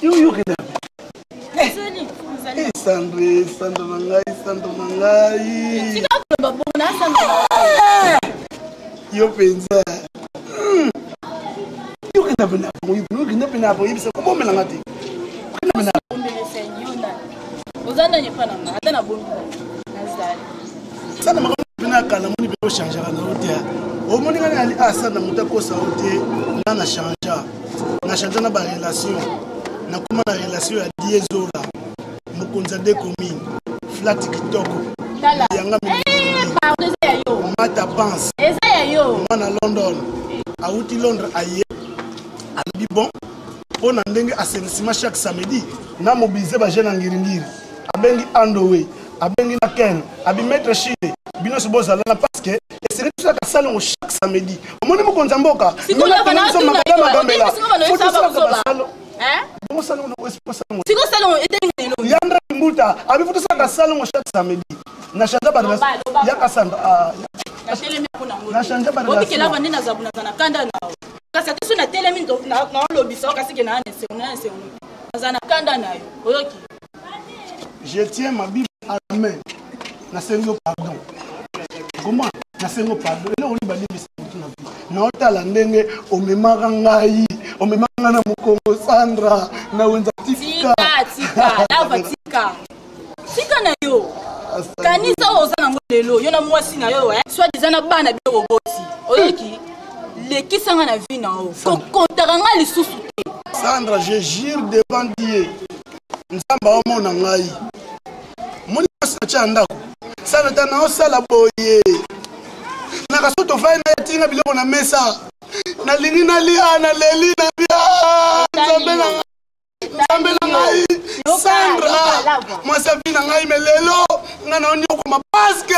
Yo kena. Sandre mangai. Yo pensa. Yo kena bena, yo kena bena bo ibisa ko bomela ngati. Kena bena. Ozana nyepana ngata na bombi. Nazali. Sana makona kana moni be changer na hotel. O moni ngani ali asana mutako sa hotel na changer. Na changer na ba relation. Na kuma na relation ya Diezola. Mukunza de commune. Flat kitoko. Yanga pardon yo. Mata pense. Eza yo. Na London. Auti Londres aye. Ali bon. Pona ndenge assainissement chaque samedi. Na mobiliser ba jeune ngiri. Abengi Andoway. Abengi na Ken. Abi maître Chile. Bino soboza la parce que c'est tout ça salon chaque samedi. Omoni mukonza mboka. Siko la bana tu na gambela. Bon salon no esposa. Siko salon etengi lo. Yandra Mbuta, abi foto ça salon chaque samedi. Na chanja ba ya kasanda. Na telemi kuna ngolo. Na chanja ba. Oki la bana na zabuna na kanda na. Kasi tu na telemi na lobby so kasi ke na nese. Azana kanda na yo. Oki. Je tiens ma Bible à la main. Na sengo pardon. Comment na sengo pardon. Ele oli ba libisa mutu na vie. Na otala ndenge omemaka ngai, omemaka na mukongo Sandra, na wenza tika. Tika, lava tika. Tika na yo. Kanisa ozana ngolelo, yo na mwasi na yo Soit dizana bana biloko boti. Oyoki. Lekisanga na vie na o. Ko kontaka nga lisusu te. Sandra, je jure devant Dieu. Nzamba omona ngai. Moni na cha ndako. Sandra na osala boye. Na kasoto fai na tinga biloko na mesa. Na lingi na lia na leli na bia. Nzambe na ngai. Sandra. Mwasa vina ngai melelo. Nga na onyo kwa mapaske.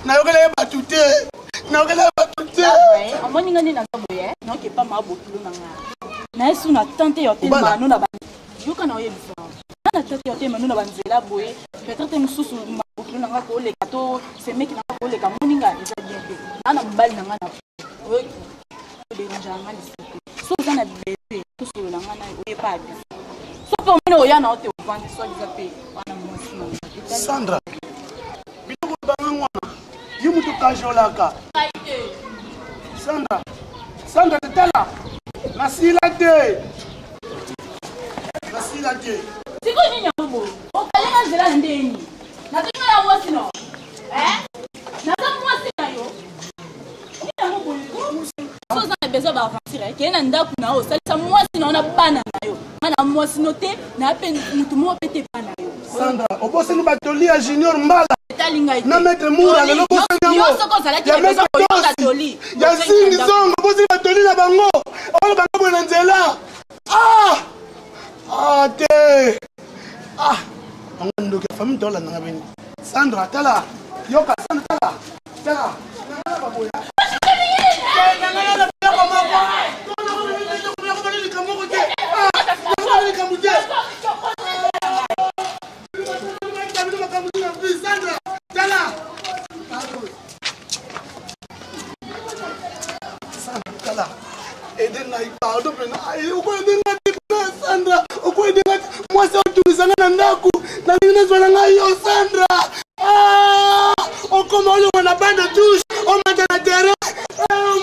Na yokele batute. Na yokele batute. Amoni ngani na boye. Non ke pa mabo kilo na nga. Na esu na tante yo te manu na ba. Yoka na oyebi fa. Na tante yo te manu na banzela boye. Peut-être mususu mabo kilo na nga ko le kato. Se meki na ko le ka moninga eza bien pe. Na mbali na nga na. Oyo. De njanga lisuku. So za na bébé. To so na nga na oye pa bi. So po mino oya na ote ovandi so dizape. Wana mwasi. Sandra. Biloko banga wana. Yimutu kajolaka. Sandra. Sandra tetala. Nasila te. Nasila te. Siko nini yambo? Okalenga nzela ndeni. Natenga ya mwasi no. Naza mwasi na yo. Nini yambo boyo? So za bezo ba aventure. Kena ndaku na o. Salisa mwasi na ona bana na yo. Mana mwasi no te na pe mutu mo pete bana yo. Sandra, oboseni batoli ya Junior Mbala. Na maître Moura, le boseni yo soko salaki ya bezo ko batoli. Ya singi zongo, boseni batoli na bango. Ola bango bona nzela. Te. Bango ke famille tola na beni. Sandra tala. Yoka Sandra tala. Tala. Na baboya. Sandra, moi c'est autorisé na ndaku na nini zwana ngayo Sandra. On comment on a pas de touche, on m'a dans la terre.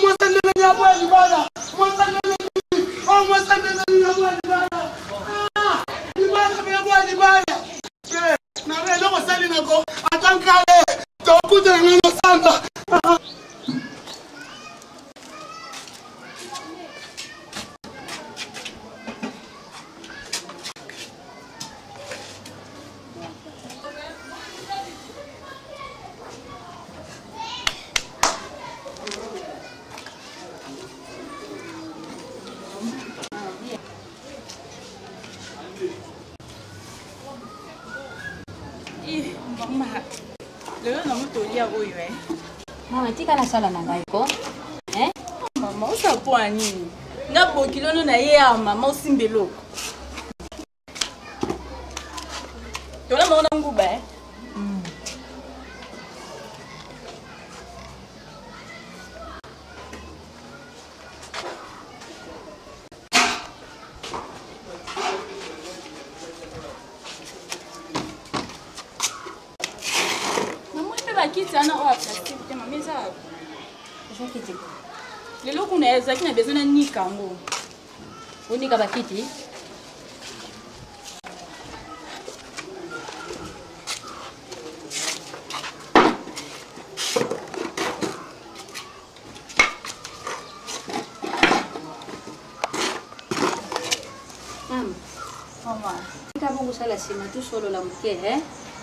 Moi ça ne l'a pas dit bana. Moi ça ne l'a dit. Moi ça ne l'a pas dit bana. Di bana pas di bana. Na lelo ko sali nako atankale. To kuta ngano Sandra. Mama, tika na sala na ngai ko. Mama, usapo nini? Ngapo kilono na ye ya mama usimbelo. Tola maona nguba ba kiti ana o plastique te mama eza. Eza kiti. Lelo kuna eza kina besoin na nika ngo. Unika ba kiti. Mama. Kabongo sala sima tu solo la muke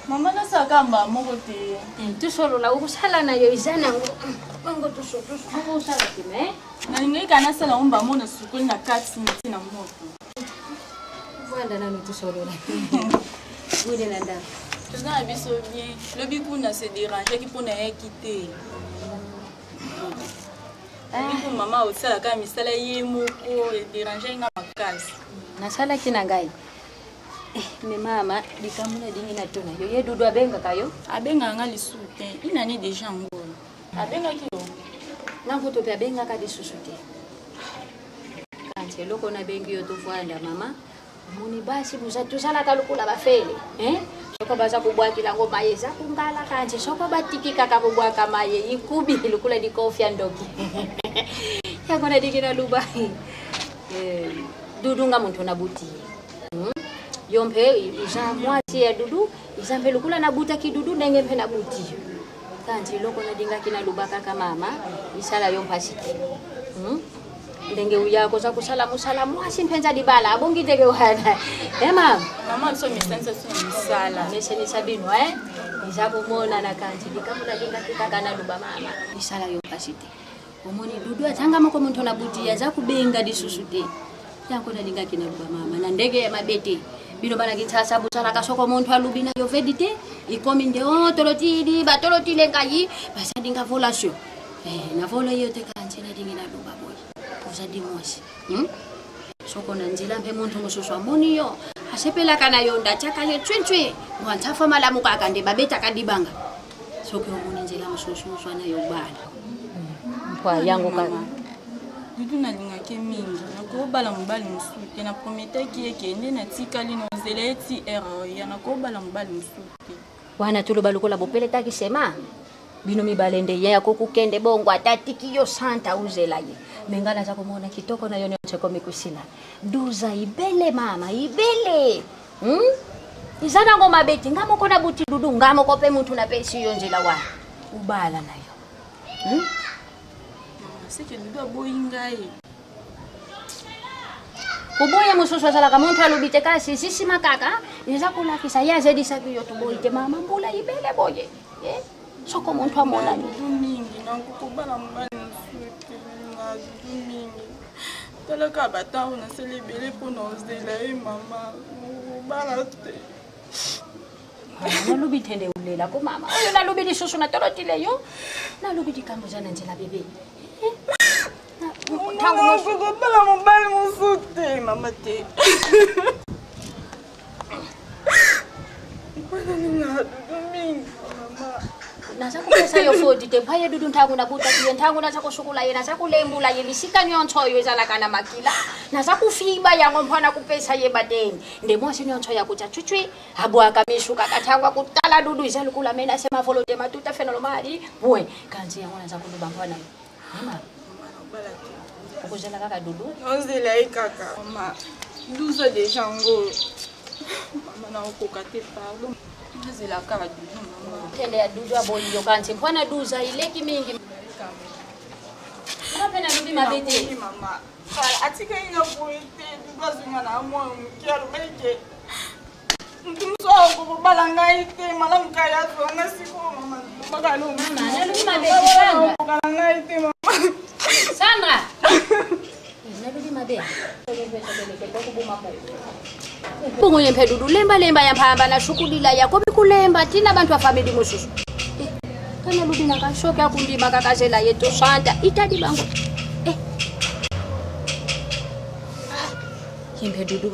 Mama na sakamba moko te. Tu solo la ukusala na yo izana ngo tu solo ngo sala sima Na ningai kana sala umba mona sukuli na kati na moto. Vanda na tu solo la. Bude nanda. Tuna biso bien. Le biku na se déranger ki pona quitter. Biku mama osala ka misala ye moko e déranger nga makasi. Nasala kina ngai. Me mama dikamuna dingi na tona yo ye dudu abenga kayo Abenga nga lisute. Ina ni déjà ngolo. Abenga ki yo. na mvuto pe abenga ka disusute. Kanche loko na bengi yo tuvanda mama. Muni basi tuzala kalukula bafele. Soko baza kubwakila ngoma yeza kungala kanje soko batikika kabubwaka maye ikubi lukula di kofi andoki. Yakona dikina lubai. Dudu nga muntu na buti. Yompe iza mwati ya dudu izampe lukula na buta kidudu ndenge mpe na buti. Kanji loko na dinga kina lubaka kama mama isala yompasiki. Ndenge uyako za kusala musala mwasi mpenza dibala abongi tege wana. Mama so misensa so misala. Nese ni sabino izabu mona na kanji dikamuna dinga kitaka na luba mama isala yompasiki. Omoni dudu atanga mako muntu na buti ya za kubenga disusute. Yanko na dinga kina luba mama na ndege ya mabete. Bino bana kitasa busala kasoko muntu alubina yo vedite ikomi nde torotili batolotile ngai basa dinga volation na vola yote kanche na dinga na luba boy uzadi moshi soko na njila mpe muntu mususu amoni yo asepela kana yo ndachaka le twentwe ngwantafa malamu kaka nde babeta kadibanga soko omoni njila mususu swana yo bana kwa yango kana Dudu na lingaki mingi na ko bala mobali musute na promete ki ekende na tikali no zeleti erreur ya na ko bala mobali musute wana tuluba lukola bopeleta kisema bino mibalende ya kokukende bongo atatiki yo santa uzelaye mengala za kumona kitoko na yone cheko mikusila duza ibele mama ibele izana ngoma beti ngamo kona buti dudu ngamo kope muntu na pesi yo njila wa ubala nayo c'est que Dudu aboyingai Kuboya mususu azala kamuntu alubite kasi sisi makaka iza kulakisa yazedi sabi yo tuboite mama mbula ibele boye soko muntu amona ni mingi na kokobala mobali musute na Dudu mingi talaka batao na selebele pona ozela mama bala te nalubite nde ulela ko mama oyo nalubiti susu na torotile yo nalubiti kambuza na njela bebe Tangu mokobala mobali musute mama te Ipana nina Dudu mingi mama Nasa kupesa yo fodi te paye dudu ntangu na buta kiye ntangu nasa kusukula ye nasa kulembula ye bisika nyonto yo ezala kana makila nasa kufiba yango mpana kupesa ye badeni nde mwasi nyonto ya kucha chuchwi abwa kamishuka katangwa kutala dudu izalu kula mena sema volote matuta fenolo mari bwe kanzi yango nasa kuluba mpana mama ukuzela kaka dudu ozela kaka mama duzo déjà ngo mama na okokate pardon ozela kaka dudu mama tende ya dudu aboyi yo kanzi mpana duza ileki mingi mapena dudu mabete mama atika ina poete dudu azinga na mwa mkialo meke mtumso okobala ngai te malamu kaya zonga siko mama bakalo mama nalubi mabete Sandra okala ngai te mama Sandra nalubi mabete Bungu yempe dudu lemba ya mpamba na shukulila ya kobi kulemba tina bantu wa family mususu kana ludi na kashoka kundima kakazela yetu santa itadi bango yempe dudu